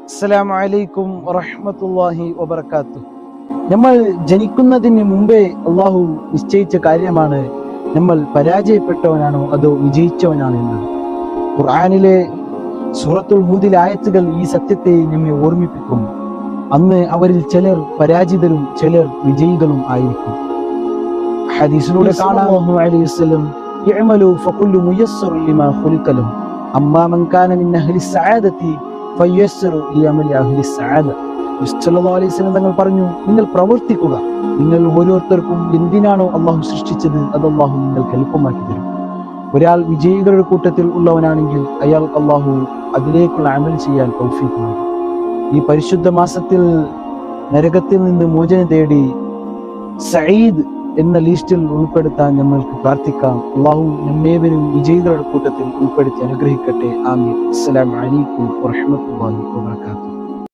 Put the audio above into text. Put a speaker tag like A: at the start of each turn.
A: അസ്സലാമു അലൈക്കും വറഹ്മത്തുള്ളാഹി വബറകാതുഹു. നമ്മൾ ജനിക്കുന്നതിന് മുമ്പേ അള്ളാഹു നിശ്ചയിച്ച കാര്യമാണ് നമ്മൾ പരാജയപ്പെട്ടവനാണോ അതോ വിജയിച്ചവനാണോ എന്നത്. ഖുർആനിലെ സൂറത്തുൽ ഹൂദിലെ ആയത്തുകൾ ഈ സത്യത്തെ നമ്മെ ഓർമ്മിപ്പിക്കും. അന്ന് അവരിൽ ചിലർ പരാജിതരും ചിലർ വിജയികളും ആയിരിക്കും. ഹദീസിലൂടെ കാണാം അലൈഹി വസല്ലം യഅമലു ഫകുല്ലു മുയസ്സറു ലിമാ ഖുലിഖ ലഹു അമ്മാ മൻ കാന മിൻ അഹ്ലി സഅദതി ഫയസ്സറു ലിഅമലി അഹ്ലി സഅദ. സല്ലല്ലാഹു അലൈഹി വസല്ലം തങ്ങൾ പറഞ്ഞു, നിങ്ങൾ പ്രവർത്തിക്കുക, നിങ്ങൾ ഓരോരുത്തർക്കും എന്തിനാണോ അള്ളാഹു സൃഷ്ടിച്ചത് അത് അള്ളാഹു നിങ്ങൾക്ക് എളുപ്പമാക്കി തരും. ഒരാൾ വിജയികളുടെ കൂട്ടത്തിൽ ഉള്ളവനാണെങ്കിൽ അയാൾക്ക് അള്ളാഹു അതിലേക്കുള്ള അമൽ ചെയ്യാൻ തൗഫീഖ് നൽകും. ഈ പരിശുദ്ധ മാസത്തിൽ നരകത്തിൽ നിന്ന് മോചനം തേടി സഈദ് എന്ന ലിസ്റ്റിൽ ഉൾപ്പെടുത്താൻ നമ്മൾക്ക് പ്രാർത്ഥിക്കാം. അള്ളാഹു നമ്മേവരും വിജയികളുടെ കൂട്ടത്തിൽ ഉൾപ്പെടുത്തി അനുഗ്രഹിക്കട്ടെ. ആമീൻ. അസ്സലാമു അലൈക്കും വറഹ്മത്തുള്ളാഹി വബറകാതുഹു.